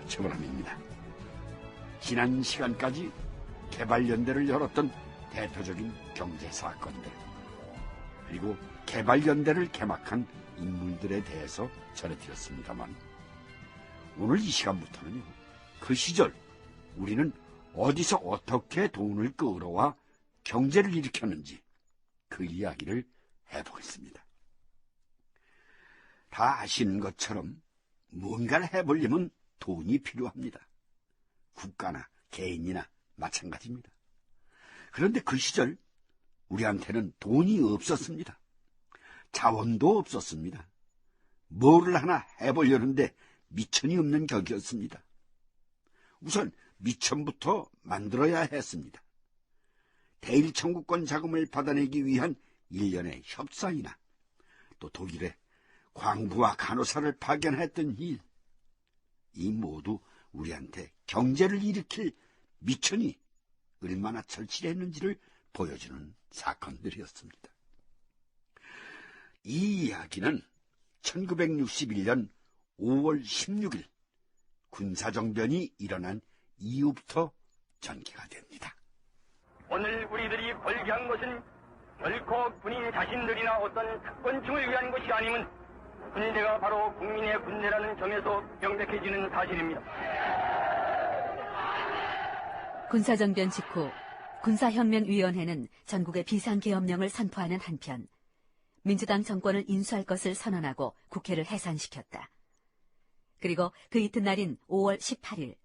처벌함입니다. 지난 시간까지 개발연대를 열었던 대표적인 경제사건들, 그리고 개발연대를 개막한 인물들에 대해서 전해드렸습니다만, 오늘 이 시간부터는요, 그 시절 우리는 어디서 어떻게 돈을 끌어와 경제를 일으켰는지 그 이야기를 해보겠습니다. 다 아시는 것처럼 뭔가를 해보려면 돈이 필요합니다. 국가나 개인이나 마찬가지입니다. 그런데 그 시절 우리한테는 돈이 없었습니다. 자원도 없었습니다. 뭐를 하나 해보려는데 미천이 없는 격이었습니다. 우선 미천부터 만들어야 했습니다. 대일 청구권 자금을 받아내기 위한 일련의 협상이나 또 독일에 광부와 간호사를 파견했던 일, 이 모두 우리한테 경제를 일으킬 미천이 얼마나 절실했는지를 보여주는 사건들이었습니다. 이 이야기는 1961년 5월 16일 군사정변이 일어난 이후부터 전개가 됩니다. 오늘 우리들이 벌기한 것은 결코 군인 자신들이나 어떤 특권층을 위한 것이 아님은 군대가 바로 국민의 군대라는 점에서 명백해지는 사실입니다. 군사정변 직후 군사혁명위원회는 전국의 비상계엄령을 선포하는 한편 민주당 정권을 인수할 것을 선언하고 국회를 해산시켰다. 그리고 그 이튿날인 5월 18일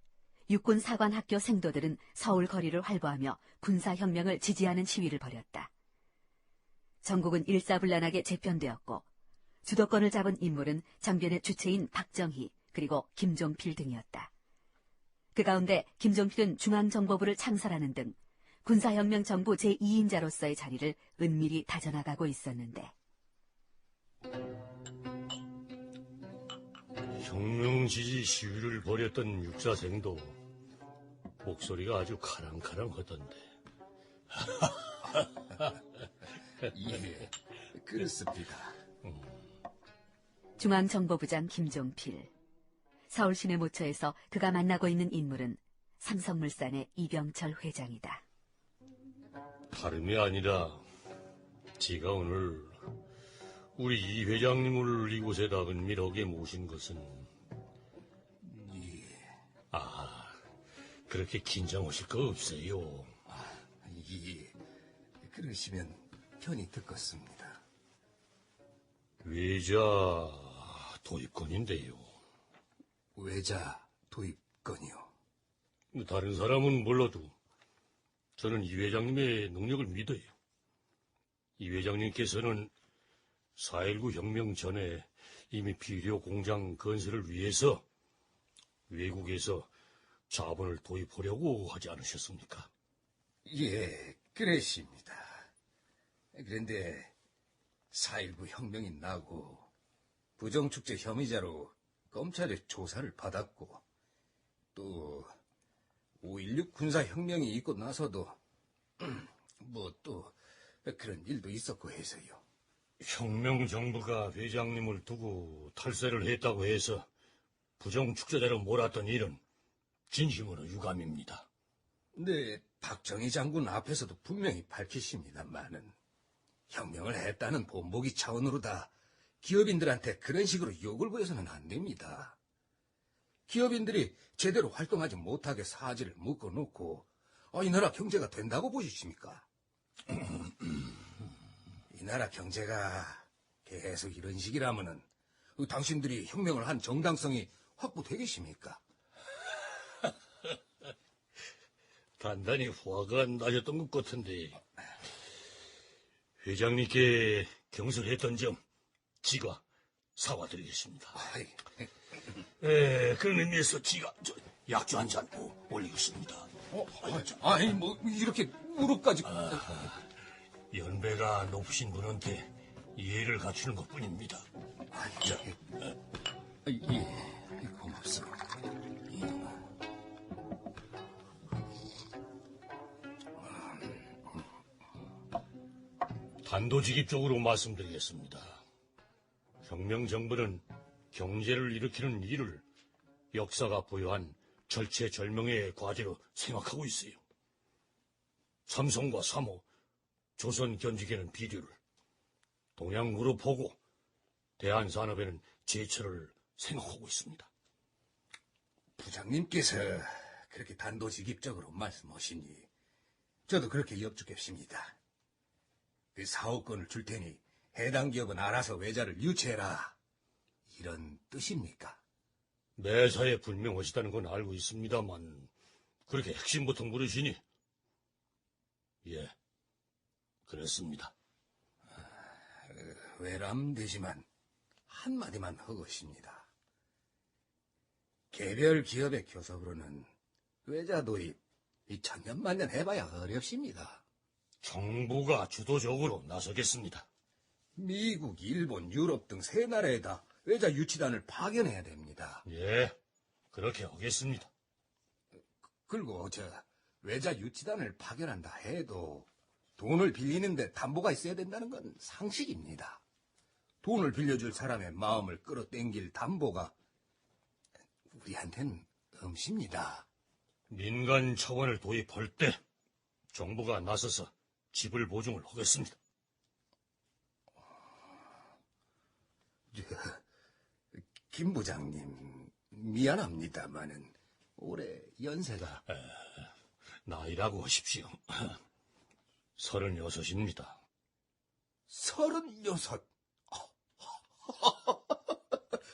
육군 사관학교 생도들은 서울 거리를 활보하며 군사혁명을 지지하는 시위를 벌였다. 전국은 일사불란하게 재편되었고 주도권을 잡은 인물은 정변의 주체인 박정희 그리고 김종필 등이었다. 그 가운데 김종필은 중앙정보부를 창설하는 등 군사혁명 정부 제2인자로서의 자리를 은밀히 다져나가고 있었는데, 혁명 지지 시위를 벌였던 육사생도 목소리가 아주 카랑카랑하던데. 예, 그렇습니다. 중앙정보부장 김종필. 서울 시내 모처에서 그가 만나고 있는 인물은 삼성물산의 이병철 회장이다. 다름이 아니라 지가 오늘 우리 이 회장님을 이곳에다 은밀하게 모신 것은 그렇게 긴장하실 거 없어요. 예, 그러시면 편히 듣겠습니다. 외자 도입권인데요. 외자 도입건이요? 다른 사람은 몰라도 저는 이 회장님의 능력을 믿어요. 이 회장님께서는 4.19 혁명 전에 이미 비료 공장 건설을 위해서 외국에서 자본을 도입하려고 하지 않으셨습니까? 예, 그랬습니다. 그런데 4.19 혁명이 나고 부정축제 혐의자로 검찰의 조사를 받았고 또 5.16 군사혁명이 있고 나서도 뭐 또 그런 일도 있었고 해서요. 혁명정부가 회장님을 두고 탈세를 했다고 해서 부정축제자로 몰았던 일은 진심으로 유감입니다. 네, 박정희 장군 앞에서도 분명히 밝히십니다만은 혁명을 했다는 본보기 차원으로다 기업인들한테 그런 식으로 욕을 보여서는 안 됩니다. 기업인들이 제대로 활동하지 못하게 사지를 묶어놓고 이 나라 경제가 된다고 보십니까? 이 나라 경제가 계속 이런 식이라면은 당신들이 혁명을 한 정당성이 확보되겠습니까? 단단히 화가 나셨던 것 같은데 회장님께 경솔했던 점 지가 사과드리겠습니다. 그런 의미에서 지가 약주 한 잔 올리겠습니다. 아니 뭐 이렇게 무릎까지 연배가 높으신 분한테 예의를 갖추는 것뿐입니다. 예, 고맙습니다. 단도직입적으로 말씀드리겠습니다. 혁명정부는 경제를 일으키는 일을 역사가 부여한 절체절명의 과제로 생각하고 있어요. 삼성과 삼호, 조선 견직에는 비료를, 동양으로 보고 대한산업에는 제철을 생각하고 있습니다. 부장님께서 그렇게 단도직입적으로 말씀하시니 저도 그렇게 엽죽했습니다. 그 사업권을 줄 테니 해당 기업은 알아서 외자를 유치해라, 이런 뜻입니까? 매사에 불명하시다는 건 알고 있습니다만 그렇게 핵심부터 물으시니 예, 그랬습니다. 외람되지만 한마디만 허것입니다. 개별 기업의 교섭으로는 외자 도입 이 천년만년 해봐야 어렵습니다. 정부가 주도적으로 나서겠습니다. 미국, 일본, 유럽 등 세 나라에다 외자 유치단을 파견해야 됩니다. 예, 그렇게 하겠습니다. 그리고 외자 유치단을 파견한다 해도 돈을 빌리는데 담보가 있어야 된다는 건 상식입니다. 돈을 빌려줄 사람의 마음을 끌어당길 담보가 우리한테는 없습니다. 민간 차원을 도입할 때 정부가 나서서 지불 보증을 하겠습니다. 김 부장님, 미안합니다마는 올해 연세가... 나이라고 하십시오. 36입니다. 36.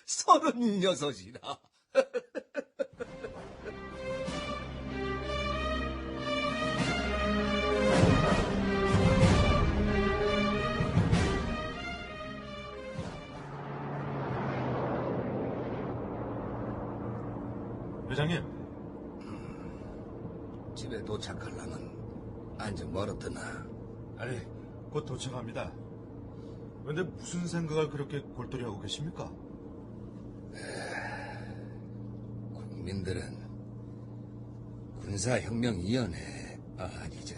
36이라. 회장님, 집에 도착하려면 안좀 멀었더나. 아니, 곧 도착합니다. 그런데 무슨 생각을 그렇게 골똘히 하고 계십니까? 국민들은 군사혁명위원회, 아니죠,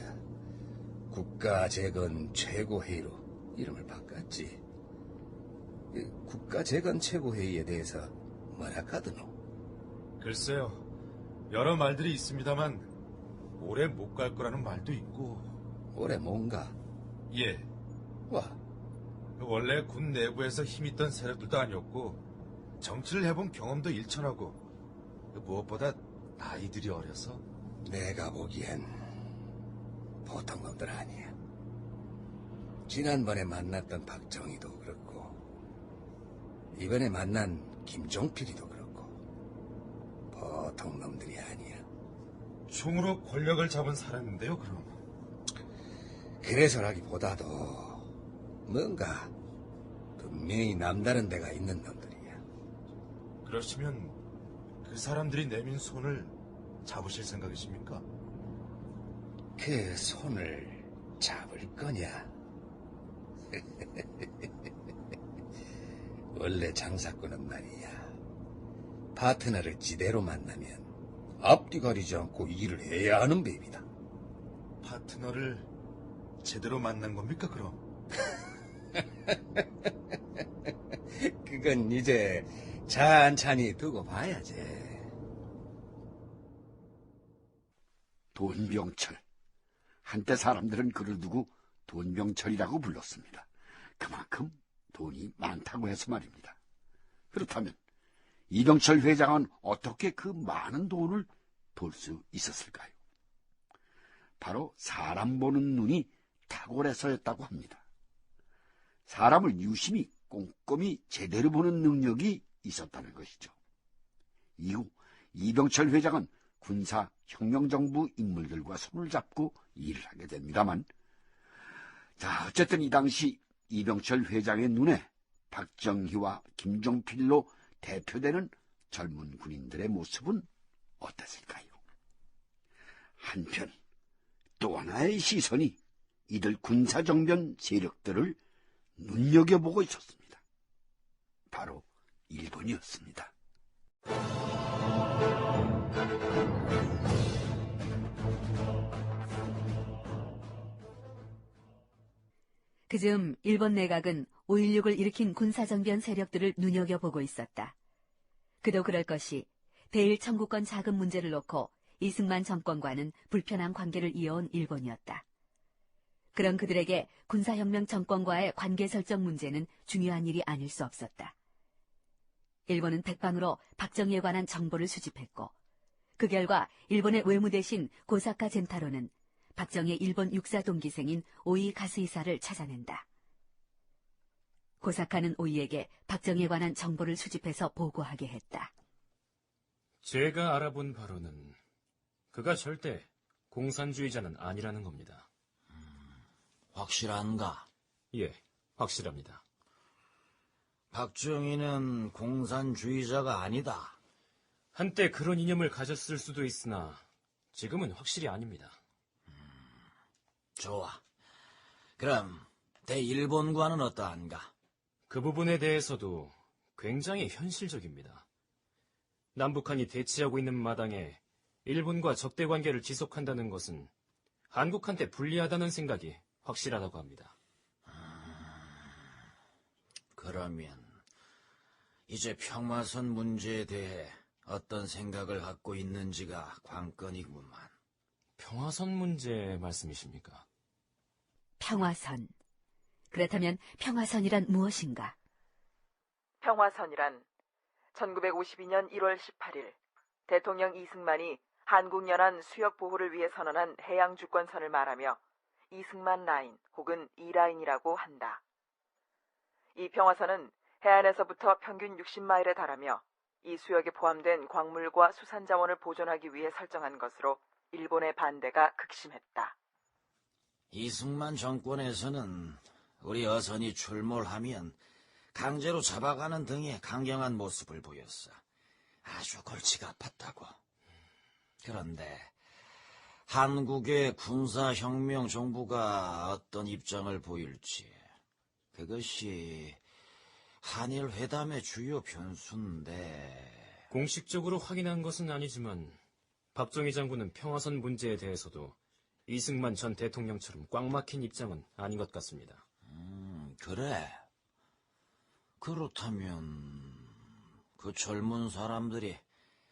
국가재건 최고회의로 이름을 바꿨지. 국가재건 최고회의에 대해서 뭐라 카드노? 글쎄요, 여러 말들이 있습니다만 올해 못 갈 거라는 말도 있고. 올해 뭔가? 예, 와, 원래 군 내부에서 힘있던 세력들도 아니었고 정치를 해본 경험도 일천하고 무엇보다 나이들이 어려서. 내가 보기엔 보통 놈들 아니야. 지난번에 만났던 박정희도 그렇고 이번에 만난 김종필이도 그렇고 보통 놈들이 아니야. 총으로 권력을 잡은 사람인데요, 그럼. 그래서라기보다도 뭔가 분명히 남다른 데가 있는 놈들이야. 그러시면 그 사람들이 내민 손을 잡으실 생각이십니까? 그 손을 잡을 거냐? 원래 장사꾼은 말이야, 파트너를 지대로 만나면 앞뒤 가리지 않고 일을 해야 하는 법이다. 파트너를 제대로 만난 겁니까, 그럼? 그건 이제 찬찬히 두고 봐야지. 돈병철. 한때 사람들은 그를 두고 돈병철이라고 불렀습니다. 그만큼 돈이 많다고 해서 말입니다. 그렇다면 이병철 회장은 어떻게 그 많은 돈을 벌 수 있었을까요? 바로 사람 보는 눈이 탁월해서였다고 합니다. 사람을 유심히 꼼꼼히 제대로 보는 능력이 있었다는 것이죠. 이후 이병철 회장은 군사혁명정부 인물들과 손을 잡고 일을 하게 됩니다만, 어쨌든 이 당시 이병철 회장의 눈에 박정희와 김종필로 대표되는 젊은 군인들의 모습은 어땠을까요? 한편 또 하나의 시선이 이들 군사정변 세력들을 눈여겨보고 있었습니다. 바로 일본이었습니다. 그즈음 일본 내각은 5.16을 일으킨 군사정변 세력들을 눈여겨보고 있었다. 그도 그럴 것이 대일 청구권 자금 문제를 놓고 이승만 정권과는 불편한 관계를 이어온 일본이었다. 그런 그들에게 군사혁명 정권과의 관계 설정 문제는 중요한 일이 아닐 수 없었다. 일본은 백방으로 박정희에 관한 정보를 수집했고 그 결과 일본의 외무 대신 고사카 젠타로는 박정희의 일본 육사 동기생인 오이 가스이사를 찾아낸다. 고사카는 오이에게 박정희에 관한 정보를 수집해서 보고하게 했다. 제가 알아본 바로는 그가 절대 공산주의자는 아니라는 겁니다. 확실한가? 예, 확실합니다. 박정희는 공산주의자가 아니다. 한때 그런 이념을 가졌을 수도 있으나 지금은 확실히 아닙니다. 좋아. 그럼 대일본과는 어떠한가? 그 부분에 대해서도 굉장히 현실적입니다. 남북한이 대치하고 있는 마당에 일본과 적대 관계를 지속한다는 것은 한국한테 불리하다는 생각이 확실하다고 합니다. 그러면 이제 평화선 문제에 대해 어떤 생각을 갖고 있는지가 관건이구만. 평화선 문제 말씀이십니까? 평화선. 그렇다면 평화선이란 무엇인가? 평화선이란 1952년 1월 18일 대통령 이승만이 한국연안 수역 보호를 위해 선언한 해양 주권선을 말하며 이승만 라인 혹은 이라인이라고 한다. 이 평화선은 해안에서부터 평균 60마일에 달하며 이 수역에 포함된 광물과 수산자원을 보존하기 위해 설정한 것으로 일본의 반대가 극심했다. 이승만 정권에서는 우리 어선이 출몰하면 강제로 잡아가는 등의 강경한 모습을 보였어. 아주 골치가 아팠다고. 그런데 한국의 군사혁명 정부가 어떤 입장을 보일지, 그것이 한일 회담의 주요 변수인데. 공식적으로 확인한 것은 아니지만 박정희 장군은 평화선 문제에 대해서도 이승만 전 대통령처럼 꽉 막힌 입장은 아닌 것 같습니다. 그래. 그렇다면 그 젊은 사람들이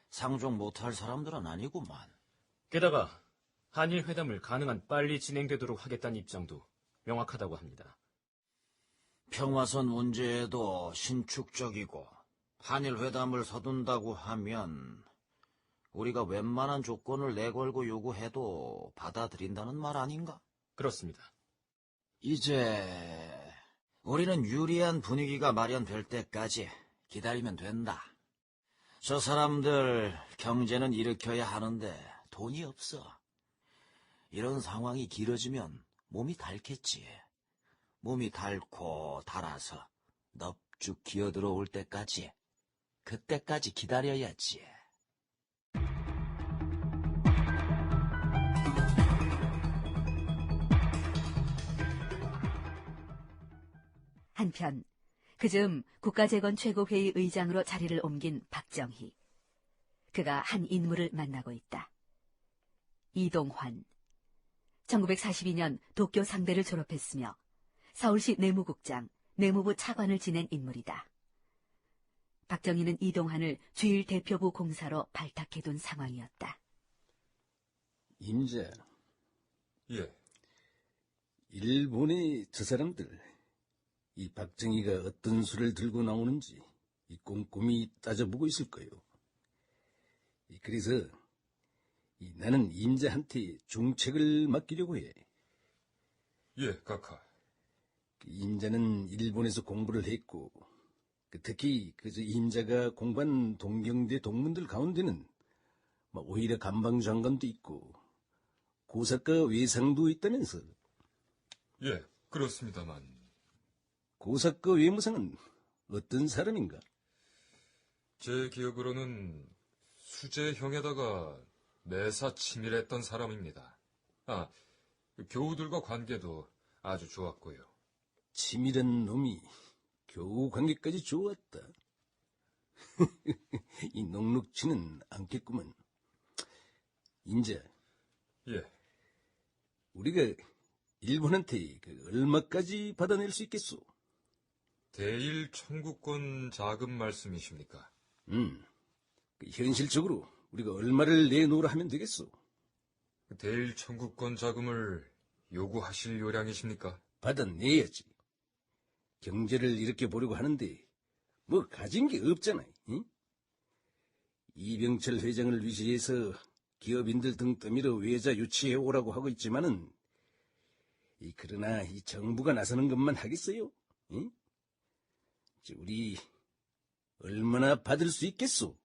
상종 못할 사람들은 아니구만. 게다가 한일 회담을 가능한 빨리 진행되도록 하겠다는 입장도 명확하다고 합니다. 평화선 문제에도 신축적이고 한일 회담을 서둔다고 하면 우리가 웬만한 조건을 내걸고 요구해도 받아들인다는 말 아닌가? 그렇습니다. 이제 우리는 유리한 분위기가 마련될 때까지 기다리면 된다. 저 사람들 경제는 일으켜야 하는데 돈이 없어. 이런 상황이 길어지면 몸이 닳겠지. 몸이 닳고 닳아서 넙죽 기어들어올 때까지, 그때까지 기다려야지. 한편 그즈음 국가재건 최고회의 의장으로 자리를 옮긴 박정희. 그가 한 인물을 만나고 있다. 이동환. 1942년 도쿄 상대를 졸업했으며 서울시 내무국장, 내무부 차관을 지낸 인물이다. 박정희는 이동환을 주일 대표부 공사로 발탁해둔 상황이었다. 임자, 예, 일본의 저 사람들, 이 박정희가 어떤 수를 들고 나오는지 꼼꼼히 따져보고 있을 거요. 그래서 나는 임자한테 중책을 맡기려고 해. 예, 각하. 임자는 일본에서 공부를 했고, 특히 저 임자가 공부한 동경대 동문들 가운데는 오히려 감방장관도 있고 고사과 외상도 있다면서. 예, 그렇습니다만. 고사과 외무상은 어떤 사람인가? 제 기억으로는 수재형에다가 매사 치밀했던 사람입니다. 교우들과 관계도 아주 좋았고요. 치밀한 놈이 교우 관계까지 좋았다. 이 녹록치는 않겠구먼. 인자, 예, 우리가 일본한테 얼마까지 받아낼 수 있겠소? 대일 청구권 자금 말씀이십니까? 현실적으로 우리가 얼마를 내놓으라 하면 되겠소? 대일 청구권 자금을 요구하실 요량이십니까? 받아내야지. 경제를 이렇게 보려고 하는데 뭐 가진 게 없잖아. 응? 이병철 회장을 위시해서 기업인들 등 떠밀어 외자 유치해 오라고 하고 있지만은 그러나 이 정부가 나서는 것만 하겠어요? 응? 우리 얼마나 받을 수 있겠소?